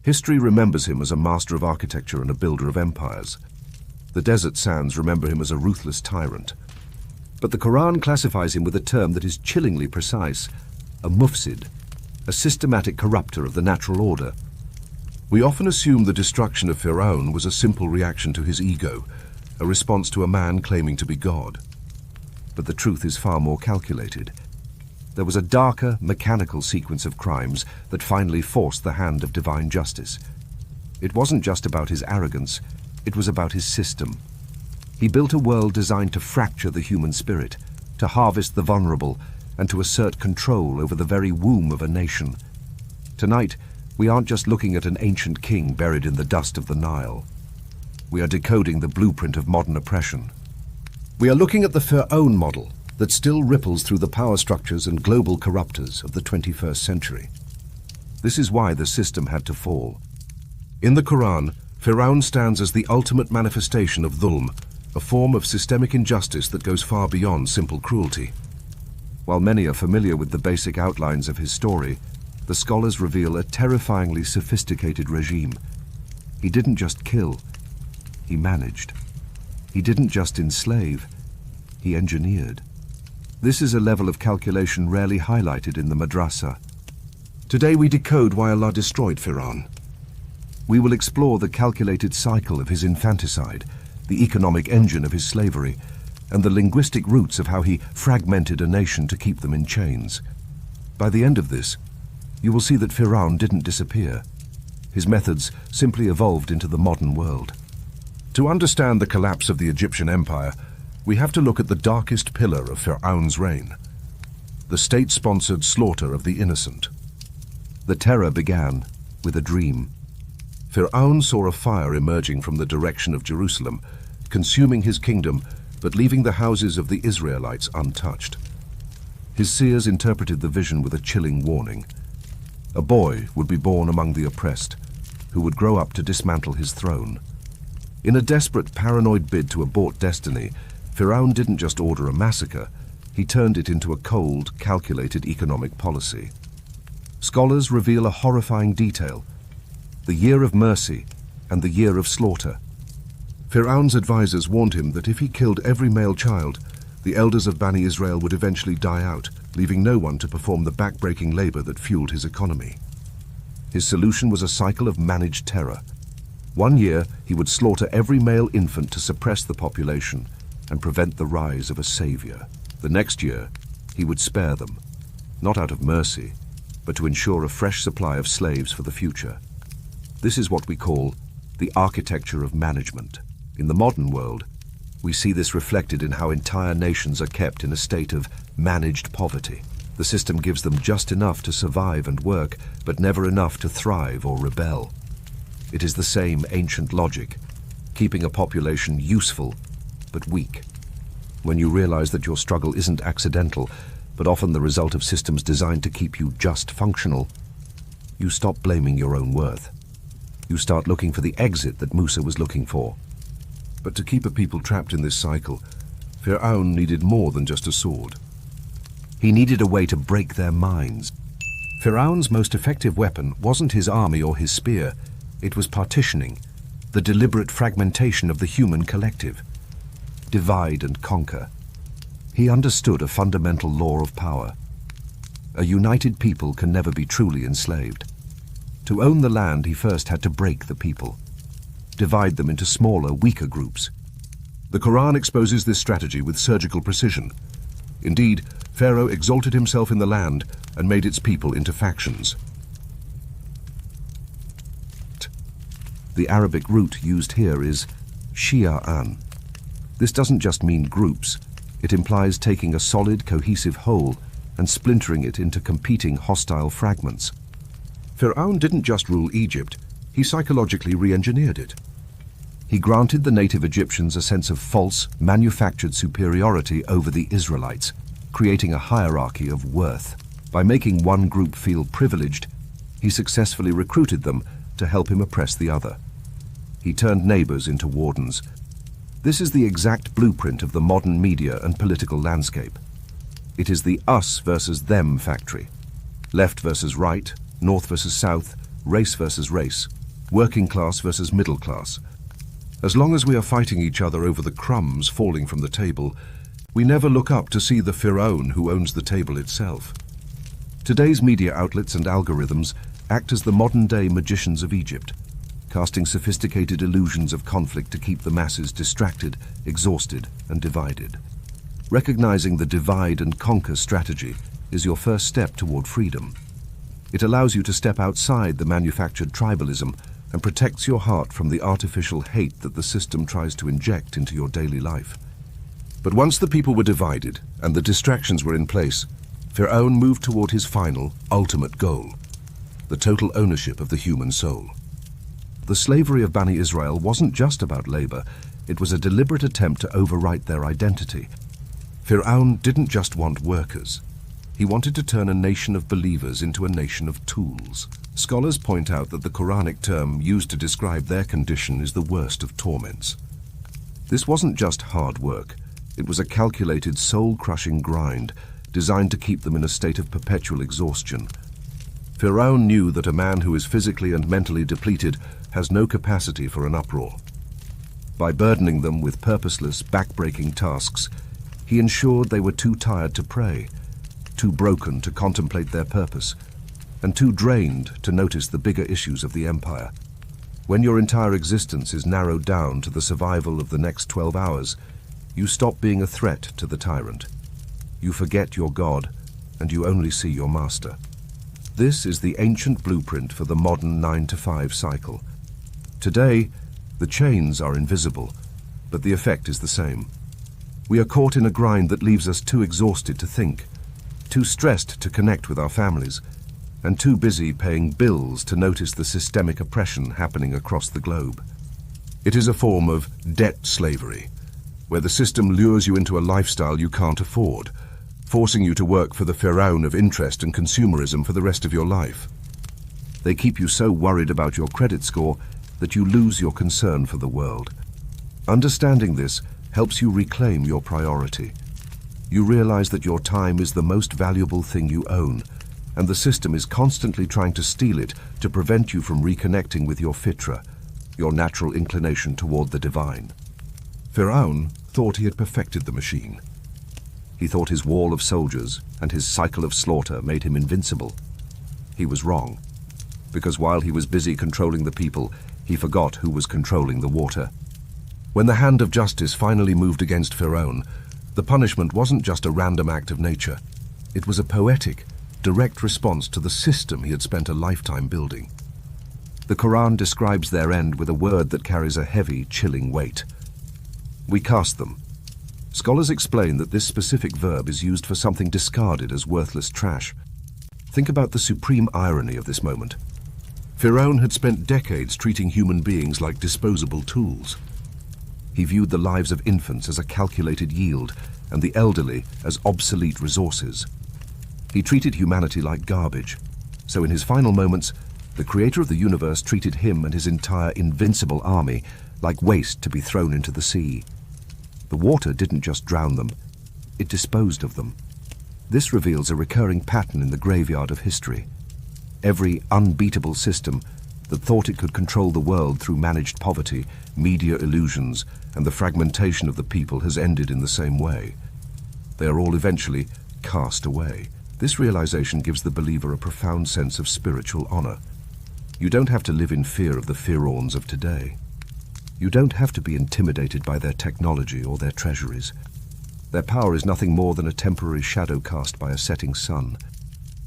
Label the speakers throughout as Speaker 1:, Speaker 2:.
Speaker 1: History remembers him as a master of architecture and a builder of empires. The desert sands remember him as a ruthless tyrant. But the Quran classifies him with a term that is chillingly precise, a Mufsid, a systematic corrupter of the natural order. We often assume the destruction of Firaun was a simple reaction to his ego, a response to a man claiming to be God. But the truth is far more calculated. There was a darker, mechanical sequence of crimes that finally forced the hand of divine justice. It wasn't just about his arrogance, it was about his system. He built a world designed to fracture the human spirit, to harvest the vulnerable, and to assert control over the very womb of a nation. Tonight, we aren't just looking at an ancient king buried in the dust of the Nile. We are decoding the blueprint of modern oppression. We are looking at the Firaun model that still ripples through the power structures and global corruptors of the 21st century. This is why the system had to fall. In the Quran, Firaun stands as the ultimate manifestation of Dhulm, a form of systemic injustice that goes far beyond simple cruelty. While many are familiar with the basic outlines of his story, the scholars reveal a terrifyingly sophisticated regime. He didn't just kill, he managed. He didn't just enslave, he engineered. This is a level of calculation rarely highlighted in the madrasah. Today we decode why Allah destroyed Firaun. We will explore the calculated cycle of his infanticide, the economic engine of his slavery, and the linguistic roots of how he fragmented a nation to keep them in chains. By the end of this, you will see that Firaun didn't disappear. His methods simply evolved into the modern world. To understand the collapse of the Egyptian empire, we have to look at the darkest pillar of Firaun's reign, the state-sponsored slaughter of the innocent. The terror began with a dream. Firaun saw a fire emerging from the direction of Jerusalem, consuming his kingdom, but leaving the houses of the Israelites untouched. His seers interpreted the vision with a chilling warning. A boy would be born among the oppressed, who would grow up to dismantle his throne. In a desperate, paranoid bid to abort destiny, Firaun didn't just order a massacre, he turned it into a cold, calculated economic policy. Scholars reveal a horrifying detail: the year of mercy and the year of slaughter. Firaun's advisors warned him that if he killed every male child, the elders of Bani Israel would eventually die out, leaving no one to perform the back-breaking labor that fueled his economy. His solution was a cycle of managed terror. One year, he would slaughter every male infant to suppress the population and prevent the rise of a savior. The next year, he would spare them, not out of mercy, but to ensure a fresh supply of slaves for the future. This is what we call the architecture of management. In the modern world, we see this reflected in how entire nations are kept in a state of managed poverty. The system gives them just enough to survive and work, but never enough to thrive or rebel. It is the same ancient logic, keeping a population useful but weak. When you realize that your struggle isn't accidental, but often the result of systems designed to keep you just functional, you stop blaming your own worth. You start looking for the exit that Musa was looking for. But to keep a people trapped in this cycle, Firaun needed more than just a sword. He needed a way to break their minds. Firaun's most effective weapon wasn't his army or his spear, it was partitioning, the deliberate fragmentation of the human collective. Divide and conquer. He understood a fundamental law of power. A united people can never be truly enslaved. To own the land, he first had to break the people, divide them into smaller, weaker groups. The Quran exposes this strategy with surgical precision. Indeed, Pharaoh exalted himself in the land and made its people into factions. The Arabic root used here is shi'an. This doesn't just mean groups. It implies taking a solid, cohesive whole and splintering it into competing hostile fragments. Firaun didn't just rule Egypt, he psychologically re-engineered it. He granted the native Egyptians a sense of false, manufactured superiority over the Israelites, creating a hierarchy of worth. By making one group feel privileged, he successfully recruited them to help him oppress the other. He turned neighbors into wardens. This is the exact blueprint of the modern media and political landscape. It is the us versus them factory. Left versus right, north versus south, race versus race, working class versus middle class. As long as we are fighting each other over the crumbs falling from the table, we never look up to see the Firaun who owns the table itself. Today's media outlets and algorithms act as the modern-day magicians of Egypt, casting sophisticated illusions of conflict to keep the masses distracted, exhausted, and divided. Recognizing the divide and conquer strategy is your first step toward freedom. It allows you to step outside the manufactured tribalism and protects your heart from the artificial hate that the system tries to inject into your daily life. But once the people were divided and the distractions were in place, Firaun moved toward his final, ultimate goal, the total ownership of the human soul. The slavery of Bani Israel wasn't just about labor, it was a deliberate attempt to overwrite their identity. Firaun didn't just want workers. He wanted to turn a nation of believers into a nation of tools. Scholars point out that the Quranic term used to describe their condition is the worst of torments. This wasn't just hard work, it was a calculated soul-crushing grind designed to keep them in a state of perpetual exhaustion. Firaun knew that a man who is physically and mentally depleted has no capacity for an uproar. By burdening them with purposeless, back-breaking tasks, he ensured they were too tired to pray, too broken to contemplate their purpose, and too drained to notice the bigger issues of the empire. When your entire existence is narrowed down to the survival of the next 12 hours, you stop being a threat to the tyrant. You forget your God, and you only see your master. This is the ancient blueprint for the modern 9-to-5 cycle. Today, the chains are invisible, but the effect is the same. We are caught in a grind that leaves us too exhausted to think, too stressed to connect with our families, and too busy paying bills to notice the systemic oppression happening across the globe. It is a form of debt slavery, where the system lures you into a lifestyle you can't afford, forcing you to work for the Firaun of interest and consumerism for the rest of your life. They keep you so worried about your credit score that you lose your concern for the world. Understanding this helps you reclaim your priority. You realize that your time is the most valuable thing you own, and the system is constantly trying to steal it to prevent you from reconnecting with your fitra, your natural inclination toward the divine. Firaun thought he had perfected the machine. He thought his wall of soldiers and his cycle of slaughter made him invincible. He was wrong, because while he was busy controlling the people, he forgot who was controlling the water. When the hand of justice finally moved against Firaun, the punishment wasn't just a random act of nature. It was a poetic, direct response to the system he had spent a lifetime building. The Quran describes their end with a word that carries a heavy, chilling weight. We cast them. Scholars explain that this specific verb is used for something discarded as worthless trash. Think about the supreme irony of this moment. Firaun had spent decades treating human beings like disposable tools. He viewed the lives of infants as a calculated yield and the elderly as obsolete resources. He treated humanity like garbage. So in his final moments, the creator of the universe treated him and his entire invincible army like waste to be thrown into the sea. The water didn't just drown them, it disposed of them. This reveals a recurring pattern in the graveyard of history. Every unbeatable system that thought it could control the world through managed poverty, media illusions, and the fragmentation of the people has ended in the same way. They are all eventually cast away. This realization gives the believer a profound sense of spiritual honor. You don't have to live in fear of the Firauns of today. You don't have to be intimidated by their technology or their treasuries. Their power is nothing more than a temporary shadow cast by a setting sun.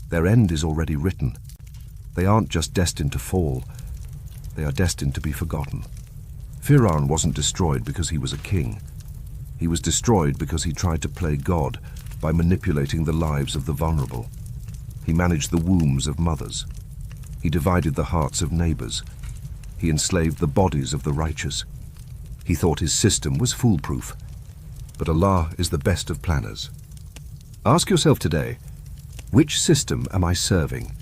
Speaker 1: Their end is already written. They aren't just destined to fall, they are destined to be forgotten. Firaun wasn't destroyed because he was a king. He was destroyed because he tried to play God by manipulating the lives of the vulnerable. He managed the wombs of mothers. He divided the hearts of neighbors. He enslaved the bodies of the righteous. He thought his system was foolproof. But Allah is the best of planners. Ask yourself today, which system am I serving?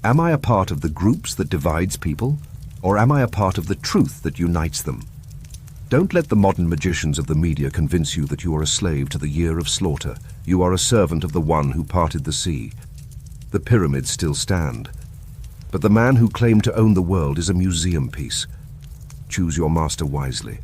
Speaker 1: Am I a part of the groups that divides people, or am I a part of the truth that unites them? Don't let the modern magicians of the media convince you that you are a slave to the year of slaughter. You are a servant of the one who parted the sea. The pyramids still stand, But the man who claimed to own the world is a museum piece. Choose your master wisely.